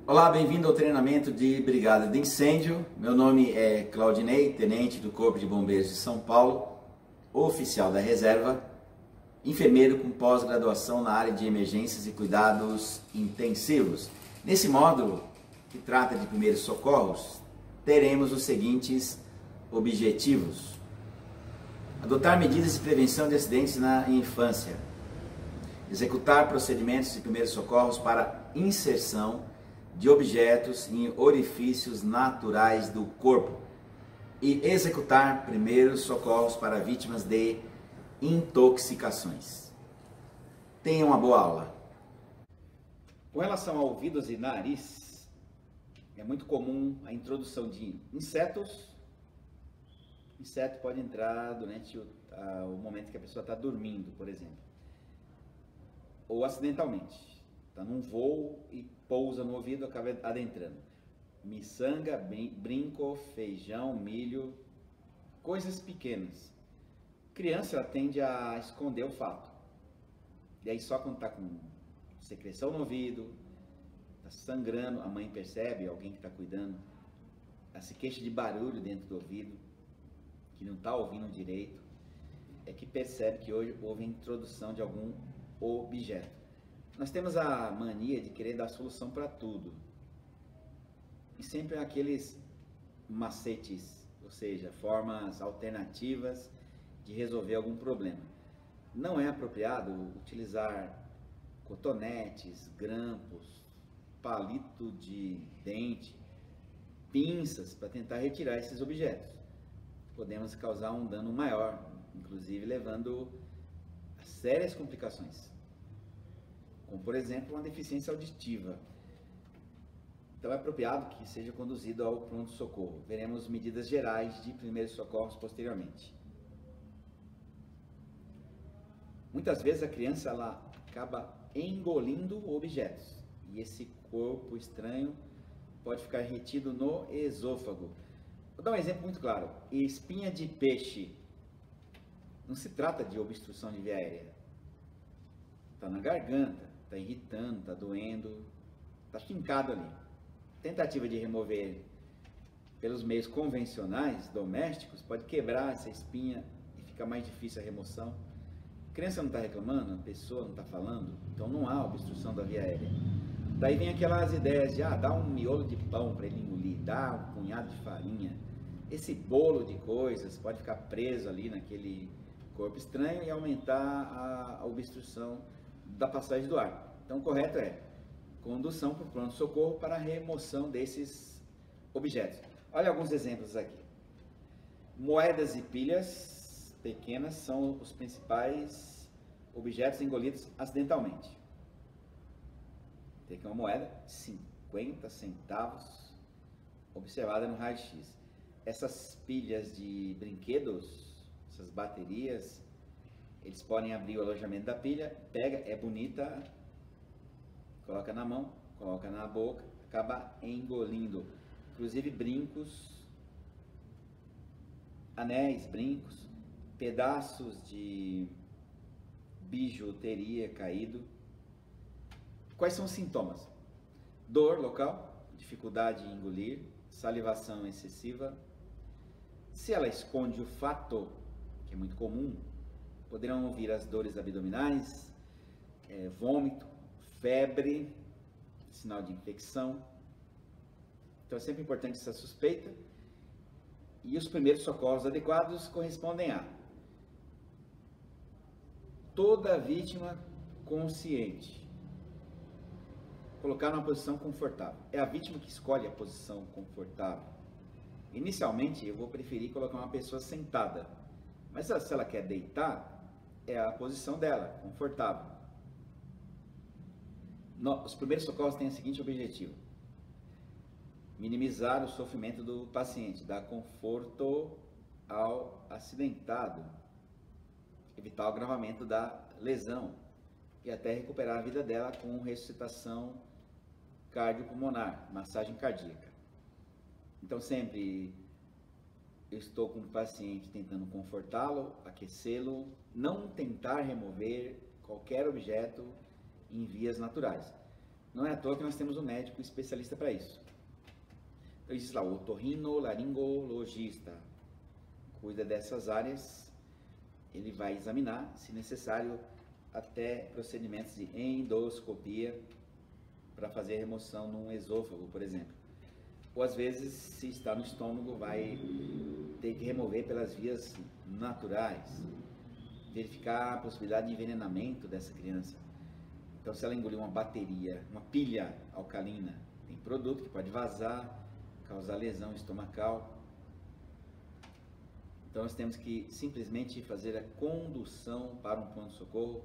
Olá, bem-vindo ao treinamento de Brigada de Incêndio. Meu nome é Claudinei, tenente do Corpo de Bombeiros de São Paulo, oficial da reserva, enfermeiro com pós-graduação na área de emergências e cuidados intensivos. Nesse módulo, que trata de primeiros socorros, teremos os seguintes objetivos: adotar medidas de prevenção de acidentes na infância, executar procedimentos de primeiros socorros para inserção de objetos em orifícios naturais do corpo e executar primeiros socorros para vítimas de intoxicações. Tenha uma boa aula. Com relação a ouvidos e nariz, é muito comum a introdução de insetos. Inseto pode entrar durante o momento que a pessoa está dormindo, por exemplo, ou acidentalmente. Está num voo e pousa no ouvido, acaba adentrando. Miçanga, brinco, feijão, milho, coisas pequenas. Criança, ela tende a esconder o fato. E aí só quando está com secreção no ouvido, está sangrando, a mãe percebe, alguém que está cuidando, ela se queixa de barulho dentro do ouvido, que não está ouvindo direito, é que percebe que hoje houve a introdução de algum objeto. Nós temos a mania de querer dar solução para tudo. E sempre aqueles macetes, ou seja, formas alternativas de resolver algum problema. Não é apropriado utilizar cotonetes, grampos, palito de dente, pinças para tentar retirar esses objetos. Podemos causar um dano maior, inclusive levando a sérias complicações, como por exemplo uma deficiência auditiva. Então é apropriado que seja conduzido ao pronto-socorro. Veremos medidas gerais de primeiros socorros posteriormente. Muitas vezes a criança ela acaba engolindo objetos e esse corpo estranho pode ficar retido no esôfago. Vou dar um exemplo muito claro: espinha de peixe. Não se trata de obstrução de via aérea. Está na garganta, está irritando, está doendo, está fincado ali. Tentativa de remover pelos meios convencionais, domésticos, pode quebrar essa espinha e fica mais difícil a remoção. A criança não está reclamando, a pessoa não está falando, então não há obstrução da via aérea. Daí vem aquelas ideias de dá um miolo de pão para ele engolir, dá um punhado de farinha. Esse bolo de coisas pode ficar preso ali naquele corpo estranho e aumentar a obstrução da passagem do ar. Então o correto é condução para o pronto-socorro para a remoção desses objetos. Olha alguns exemplos aqui. Moedas e pilhas pequenas são os principais objetos engolidos acidentalmente. Tem aqui uma moeda de 50 centavos observada no raio-x. Essas pilhas de brinquedos, essas baterias, eles podem abrir o alojamento da pilha, pega, é bonita, coloca na mão, coloca na boca, acaba engolindo. Inclusive brincos, anéis, brincos, pedaços de bijuteria caído. Quais são os sintomas? Dor local, dificuldade em engolir, salivação excessiva. Se ela esconde o fato, que é muito comum, poderão vir as dores abdominais, vômito, febre, sinal de infecção. Então é sempre importante essa suspeita. E os primeiros socorros adequados correspondem a toda vítima consciente. Colocar numa posição confortável. É a vítima que escolhe a posição confortável. Inicialmente eu vou preferir colocar uma pessoa sentada, mas se ela quer deitar, é a posição dela, confortável. Os primeiros socorros têm o seguinte objetivo: minimizar o sofrimento do paciente, dar conforto ao acidentado, evitar o agravamento da lesão e até recuperar a vida dela com ressuscitação cardiopulmonar, massagem cardíaca. Então sempre eu estou com o paciente tentando confortá-lo, aquecê-lo, não tentar remover qualquer objeto em vias naturais. Não é à toa que nós temos um médico especialista para isso. Então existe lá o otorrinolaringologista, cuida dessas áreas, ele vai examinar, se necessário, até procedimentos de endoscopia para fazer a remoção num esôfago, por exemplo. Ou às vezes, se está no estômago, vai ter que remover pelas vias naturais, verificar a possibilidade de envenenamento dessa criança. Então, se ela engoliu uma bateria, uma pilha alcalina, tem produto que pode vazar, causar lesão estomacal. Então, nós temos que simplesmente fazer a condução para um pronto-socorro,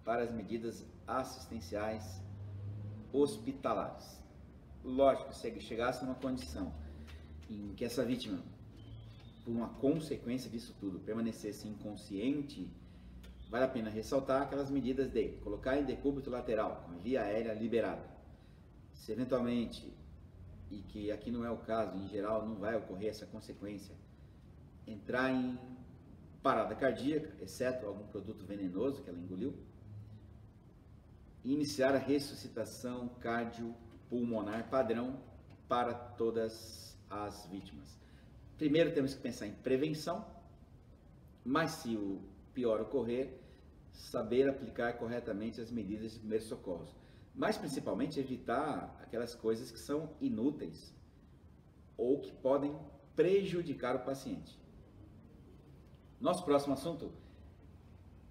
para as medidas assistenciais hospitalares. Lógico, se chegasse numa condição em que essa vítima, por uma consequência disso tudo, permanecesse inconsciente, vale a pena ressaltar aquelas medidas de colocar em decúbito lateral, com a via aérea liberada. Se eventualmente, e que aqui não é o caso, em geral não vai ocorrer essa consequência, entrar em parada cardíaca, exceto algum produto venenoso que ela engoliu, e iniciar a ressuscitação cardiopulmonar padrão para todas as vítimas. Primeiro temos que pensar em prevenção, mas se o pior ocorrer, saber aplicar corretamente as medidas de primeiros socorros. Mas principalmente evitar aquelas coisas que são inúteis ou que podem prejudicar o paciente. Nosso próximo assunto: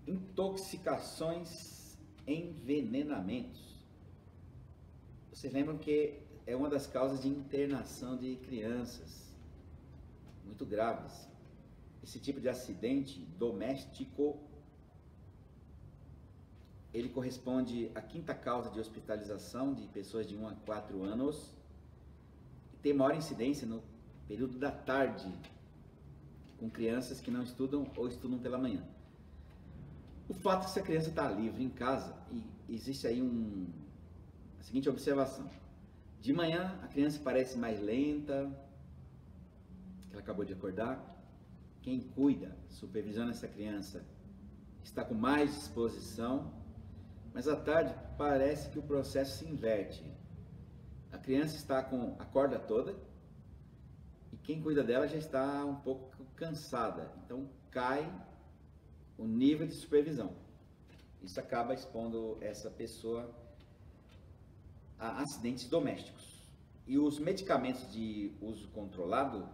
intoxicações, envenenamentos. Vocês lembram que é uma das causas de internação de crianças muito graves. Esse tipo de acidente doméstico, ele corresponde à quinta causa de hospitalização de pessoas de 1 a 4 anos e tem maior incidência no período da tarde, com crianças que não estudam ou estudam pela manhã. O fato é que essa criança está livre em casa e existe aí a seguinte observação: de manhã a criança parece mais lenta, que ela acabou de acordar. Quem cuida, supervisiona essa criança, está com mais disposição, mas à tarde parece que o processo se inverte. A criança está com a corda toda e quem cuida dela já está um pouco cansada, então cai o nível de supervisão. Isso acaba expondo essa pessoa a acidentes domésticos. E os medicamentos de uso controlado,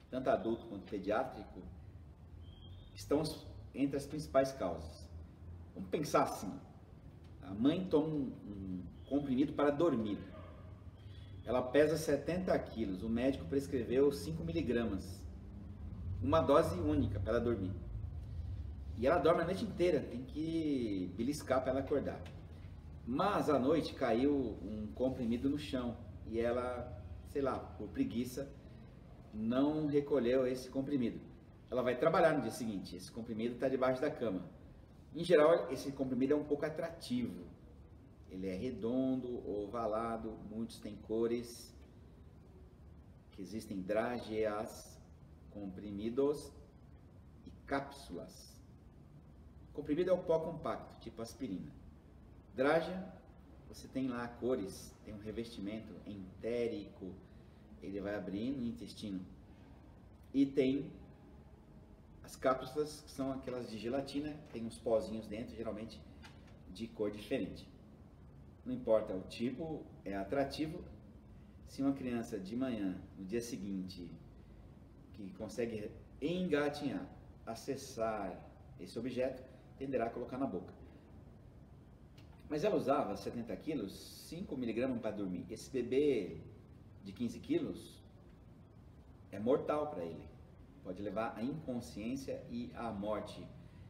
tanto adulto quanto pediátrico, estão entre as principais causas. Vamos pensar assim: a mãe toma um comprimido para dormir, ela pesa 70 quilos, o médico prescreveu 5 miligramas, uma dose única para ela dormir, e ela dorme a noite inteira, tem que beliscar para ela acordar. Mas à noite caiu um comprimido no chão e ela, sei lá, por preguiça, não recolheu esse comprimido. Ela vai trabalhar no dia seguinte, esse comprimido está debaixo da cama. Em geral, esse comprimido é um pouco atrativo. Ele é redondo, ovalado, muitos têm cores, que existem drageas, comprimidos e cápsulas. Comprimido é o pó compacto, tipo aspirina. Drágea, você tem lá cores, tem um revestimento entérico, ele vai abrir no intestino. E tem as cápsulas, que são aquelas de gelatina, tem uns pozinhos dentro, geralmente de cor diferente. Não importa o tipo, é atrativo. Se uma criança de manhã, no dia seguinte, que consegue engatinhar, acessar esse objeto, tenderá a colocar na boca. Mas ela usava 70 quilos, 5 miligramas para dormir. Esse bebê de 15 quilos é mortal para ele. Pode levar à inconsciência e à morte.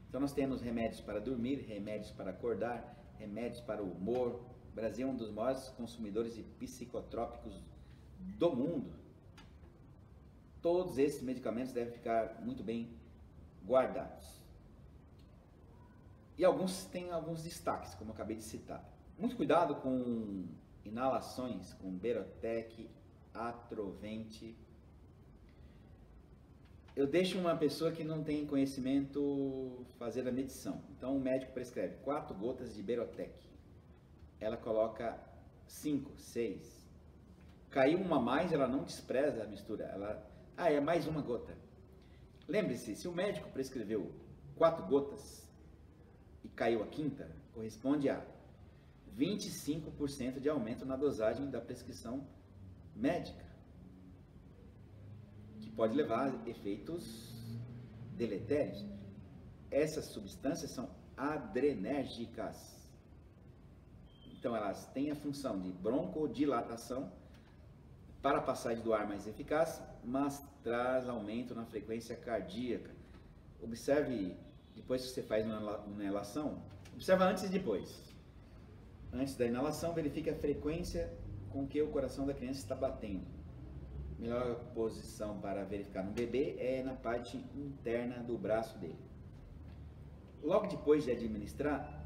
Então nós temos remédios para dormir, remédios para acordar, remédios para o humor. O Brasil é um dos maiores consumidores de psicotrópicos do mundo. Todos esses medicamentos devem ficar muito bem guardados. E alguns têm alguns destaques, como eu acabei de citar. Muito cuidado com inalações, com Berotec, Atrovente. Eu deixo uma pessoa que não tem conhecimento fazer a medição. Então o médico prescreve 4 gotas de Berotec. Ela coloca 5, 6. Caiu uma a mais, ela não despreza a mistura. É mais uma gota. Lembre-se, se o médico prescreveu 4 gotas e caiu a quinta, corresponde a 25% de aumento na dosagem da prescrição médica, que pode levar a efeitos deletérios. Essas substâncias são adrenérgicas. Então elas têm a função de broncodilatação para a passagem do ar mais eficaz, mas traz aumento na frequência cardíaca. Observe, depois que você faz uma inalação, observa antes e depois. Antes da inalação, verifique a frequência com que o coração da criança está batendo. Melhor posição para verificar no bebê é na parte interna do braço dele. Logo depois de administrar,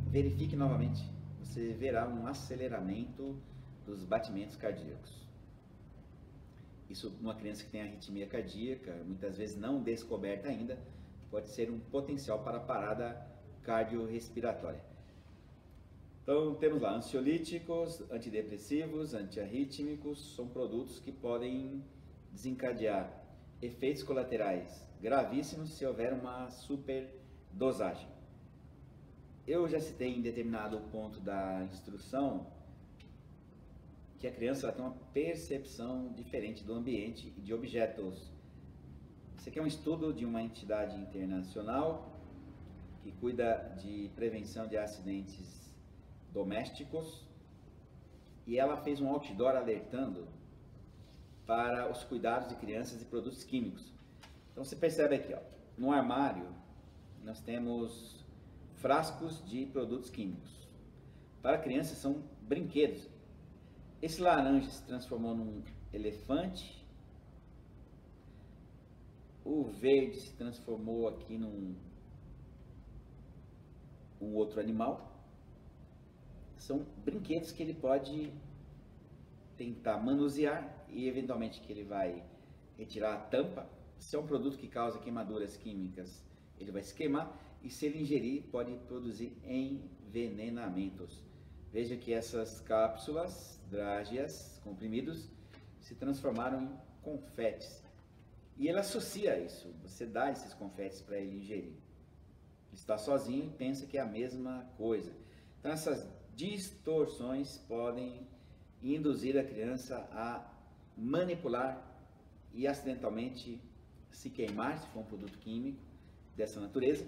verifique novamente. Você verá um aceleramento dos batimentos cardíacos. Isso, numa criança que tem arritmia cardíaca, muitas vezes não descoberta ainda, pode ser um potencial para parada cardiorrespiratória. Então, temos lá ansiolíticos, antidepressivos, antiarrítmicos, são produtos que podem desencadear efeitos colaterais gravíssimos se houver uma superdosagem. Eu já citei em determinado ponto da instrução que a criança tem uma percepção diferente do ambiente e de objetos. Isso aqui é um estudo de uma entidade internacional que cuida de prevenção de acidentes domésticos, e ela fez um outdoor alertando para os cuidados de crianças e produtos químicos. Então você percebe aqui, ó, no armário nós temos frascos de produtos químicos. Para crianças são brinquedos. Esse laranja se transformou num elefante. O verde se transformou aqui num outro animal. São brinquedos que ele pode tentar manusear e eventualmente que ele vai retirar a tampa. Se é um produto que causa queimaduras químicas, ele vai se queimar, e se ele ingerir, pode produzir envenenamentos. Veja que essas cápsulas drágeas, comprimidos, se transformaram em confetes. E ele associa isso, você dá esses confetes para ele ingerir. Ele está sozinho e pensa que é a mesma coisa. Então essas distorções podem induzir a criança a manipular e acidentalmente se queimar, se for um produto químico dessa natureza,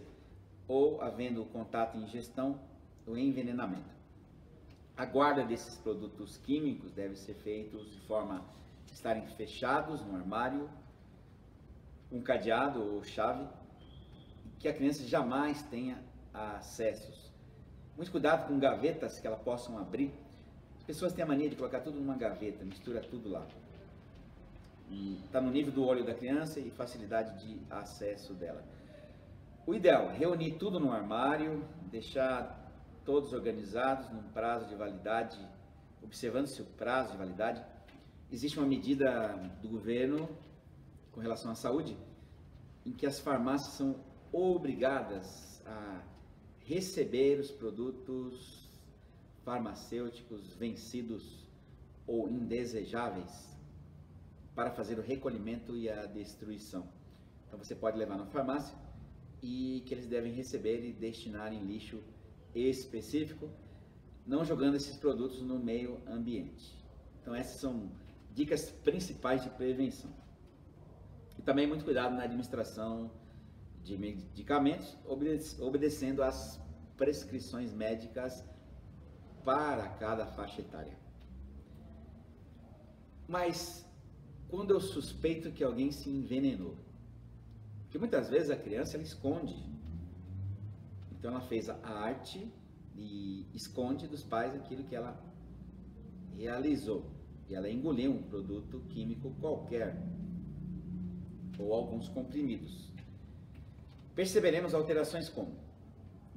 ou havendo contato e ingestão, o envenenamento. A guarda desses produtos químicos deve ser feita de forma a estarem fechados no armário, um cadeado ou chave, que a criança jamais tenha acessos. Muito cuidado com gavetas que elas possam abrir. As pessoas têm a mania de colocar tudo numa gaveta, mistura tudo lá. Está no nível do olho da criança e facilidade de acesso dela. O ideal é reunir tudo no armário, deixar todos organizados num prazo de validade, observando-se o prazo de validade. Existe uma medida do governo com relação à saúde, em que as farmácias são obrigadas a receber os produtos farmacêuticos vencidos ou indesejáveis para fazer o recolhimento e a destruição. Então você pode levar na farmácia e que eles devem receber e destinar em lixo específico, não jogando esses produtos no meio ambiente. Então essas são dicas principais de prevenção. E também muito cuidado na administração de medicamentos, obedecendo às prescrições médicas para cada faixa etária. Mas quando eu suspeito que alguém se envenenou, porque muitas vezes a criança ela esconde, então ela fez a arte e esconde dos pais aquilo que ela realizou, e ela engoliu um produto químico qualquer ou alguns comprimidos. Perceberemos alterações como,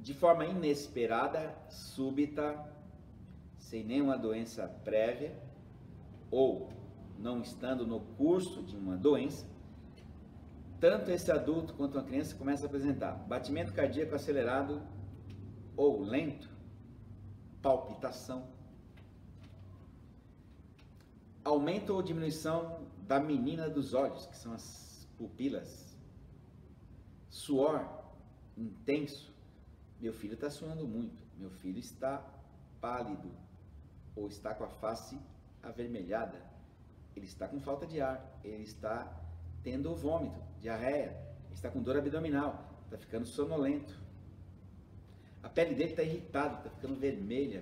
de forma inesperada, súbita, sem nenhuma doença prévia, ou não estando no curso de uma doença, tanto esse adulto quanto a criança começa a apresentar batimento cardíaco acelerado ou lento, palpitação, Aumento ou diminuição da menina dos olhos, que são as pupilas. Suor intenso. Meu filho está suando muito. Meu filho está pálido ou está com a face avermelhada. Ele está com falta de ar. Ele está tendo vômito, diarreia. Ele está com dor abdominal. Está ficando sonolento. A pele dele está irritada, está ficando vermelha.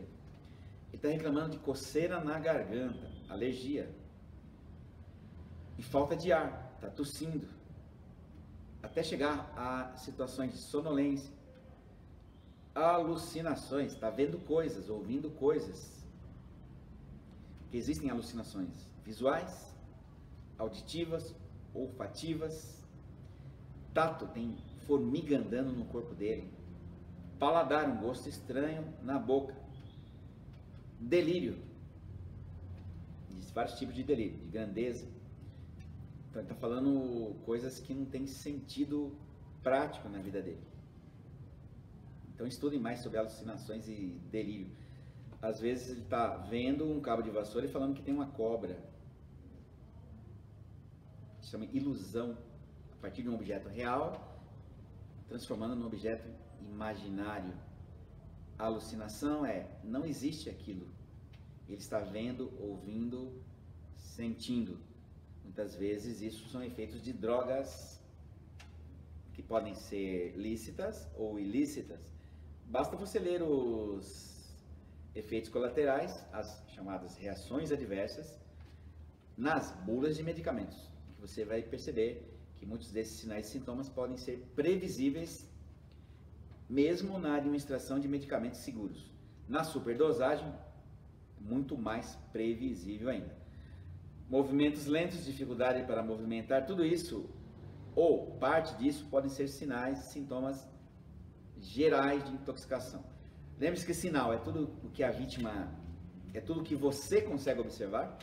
Ele está reclamando de coceira na garganta, alergia. E falta de ar, está tossindo. Até chegar a situações de sonolência, alucinações, está vendo coisas, ouvindo coisas. Que existem alucinações visuais, auditivas, olfativas. Tato, tem formiga andando no corpo dele. Paladar, um gosto estranho na boca. Delírio. Existem vários tipos de delírio, de grandeza. Então ele está falando coisas que não têm sentido prático na vida dele. Então estudem mais sobre alucinações e delírio. Às vezes ele está vendo um cabo de vassoura e falando que tem uma cobra. Isso chama ilusão. A partir de um objeto real, transformando num objeto imaginário. A alucinação não existe aquilo. Ele está vendo, ouvindo, sentindo. Muitas vezes isso são efeitos de drogas que podem ser lícitas ou ilícitas. Basta você ler os efeitos colaterais, as chamadas reações adversas, nas bulas de medicamentos, que você vai perceber que muitos desses sinais e sintomas podem ser previsíveis mesmo na administração de medicamentos seguros. Na superdosagem, muito mais previsível ainda. Movimentos lentos, dificuldade para movimentar, tudo isso, ou parte disso, podem ser sinais e sintomas gerais de intoxicação. Lembre-se que sinal é tudo o que a vítima, é tudo o que você consegue observar,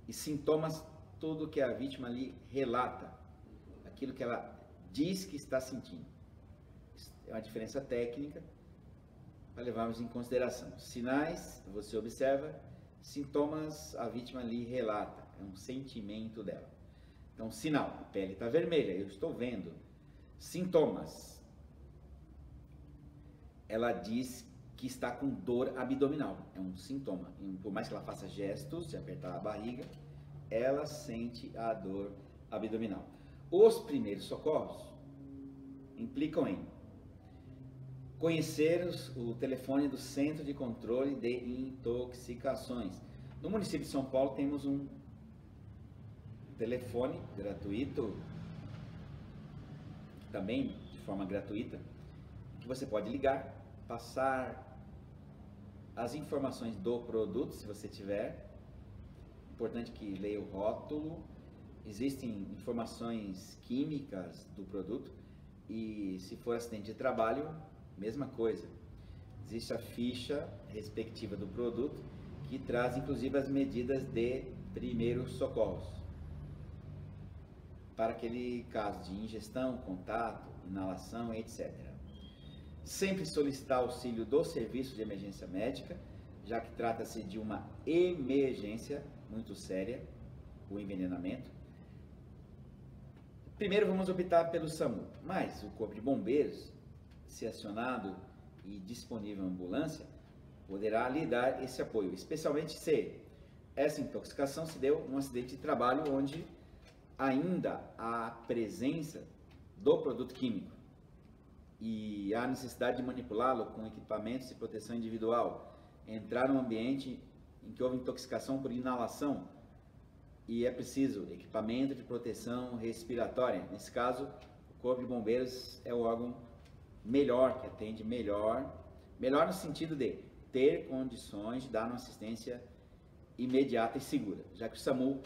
e sintomas, tudo o que a vítima ali relata, aquilo que ela diz que está sentindo. É uma diferença técnica para levarmos em consideração. Sinais, você observa, sintomas, a vítima ali relata, é um sentimento dela. Então, sinal, a pele está vermelha, eu estou vendo. Sintomas, ela diz que está com dor abdominal, é um sintoma. E por mais que ela faça gestos de apertar a barriga, ela sente a dor abdominal. Os primeiros socorros implicam em conhecer o telefone do Centro de Controle de Intoxicações. No município de São Paulo temos um telefone gratuito, também de forma gratuita, que você pode ligar, passar as informações do produto, se você tiver. Importante que leia o rótulo. Existem informações químicas do produto e, se for acidente de trabalho, mesma coisa. Existe a ficha respectiva do produto que traz inclusive as medidas de primeiros socorros para aquele caso de ingestão, contato, inalação, etc. Sempre solicitar auxílio do serviço de emergência médica, já que trata-se de uma emergência muito séria, o envenenamento. Primeiro vamos optar pelo SAMU, mas o Corpo de Bombeiros, se acionado e disponível ambulância, poderá lhe dar esse apoio, especialmente se essa intoxicação se deu num acidente de trabalho onde ainda há presença do produto químico e há necessidade de manipulá-lo com equipamentos de proteção individual, entrar num ambiente em que houve intoxicação por inalação e é preciso equipamento de proteção respiratória. Nesse caso, o Corpo de Bombeiros é o órgão melhor, que atende melhor no sentido de ter condições de dar uma assistência imediata e segura, já que o SAMU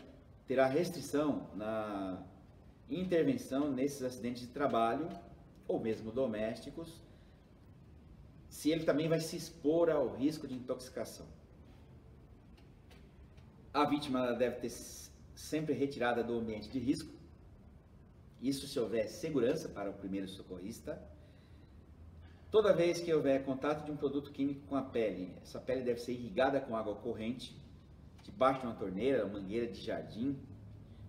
terá restrição na intervenção nesses acidentes de trabalho ou mesmo domésticos, se ele também vai se expor ao risco de intoxicação. A vítima deve ter sempre retirada do ambiente de risco, isso se houver segurança para o primeiro socorrista. Toda vez que houver contato de um produto químico com a pele, essa pele deve ser irrigada com água corrente debaixo de uma torneira, uma mangueira de jardim,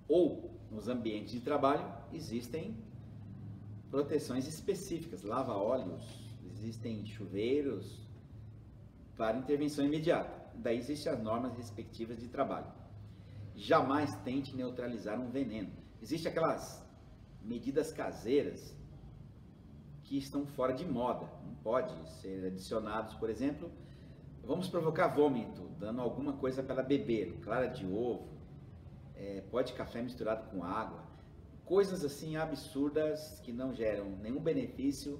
ou nos ambientes de trabalho, existem proteções específicas, lava-óleos, existem chuveiros para intervenção imediata. Daí existem as normas respectivas de trabalho. Jamais tente neutralizar um veneno. Existem aquelas medidas caseiras que estão fora de moda, não pode ser adicionados, por exemplo, vamos provocar vômito, dando alguma coisa para beber, clara de ovo, pó de café misturado com água, coisas assim absurdas que não geram nenhum benefício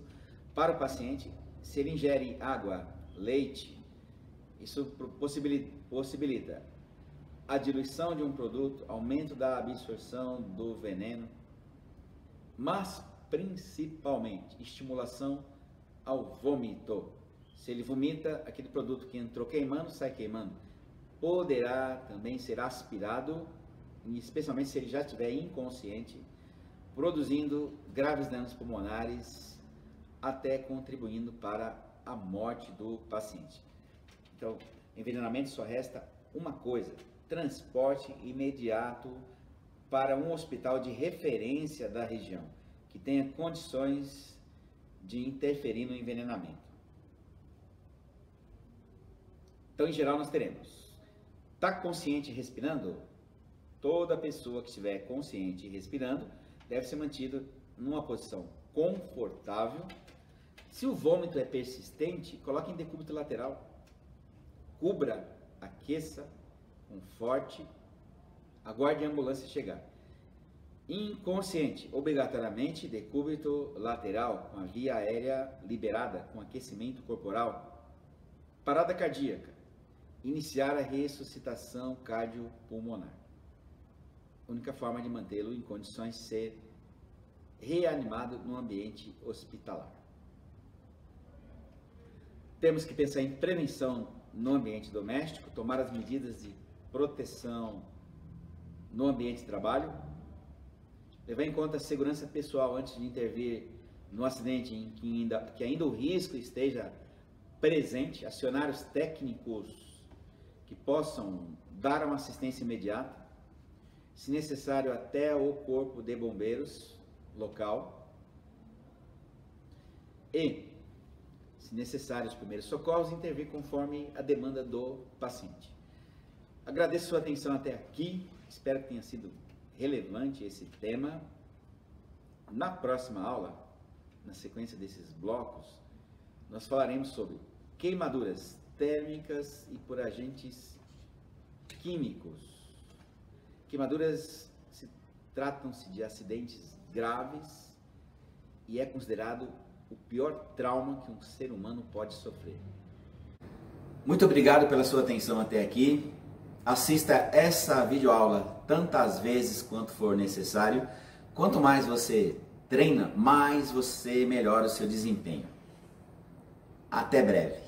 para o paciente. Se ele ingere água, leite, isso possibilita a diluição de um produto, aumento da absorção do veneno, mas principalmente estimulação ao vômito. Se ele vomita, aquele produto que entrou queimando, sai queimando. Poderá também ser aspirado, especialmente se ele já estiver inconsciente, produzindo graves danos pulmonares, até contribuindo para a morte do paciente. Então, envenenamento só resta uma coisa: transporte imediato para um hospital de referência da região, que tenha condições de interferir no envenenamento. Então, em geral, nós teremos: está consciente e respirando? Toda pessoa que estiver consciente e respirando deve ser mantido numa posição confortável. Se o vômito é persistente, coloque em decúbito lateral. Cubra, aqueça, conforte, aguarde a ambulância chegar. Inconsciente, obrigatoriamente decúbito lateral, com a via aérea liberada, com aquecimento corporal. Parada cardíaca, iniciar a ressuscitação cardiopulmonar. Única forma de mantê-lo em condições de ser reanimado no ambiente hospitalar. Temos que pensar em prevenção no ambiente doméstico, tomar as medidas de proteção no ambiente de trabalho, levar em conta a segurança pessoal antes de intervir no acidente em que ainda o risco esteja presente, acionar os técnicos que possam dar uma assistência imediata, se necessário até o corpo de bombeiros local e, se necessário, os primeiros socorros, intervir conforme a demanda do paciente. Agradeço sua atenção até aqui, espero que tenha sido relevante esse tema. Na próxima aula, na sequência desses blocos, nós falaremos sobre queimaduras térmicas e por agentes químicos. Queimaduras tratam-se de acidentes graves e é considerado o pior trauma que um ser humano pode sofrer. Muito obrigado pela sua atenção até aqui. Assista essa videoaula tantas vezes quanto for necessário. Quanto mais você treina, mais você melhora o seu desempenho. Até breve.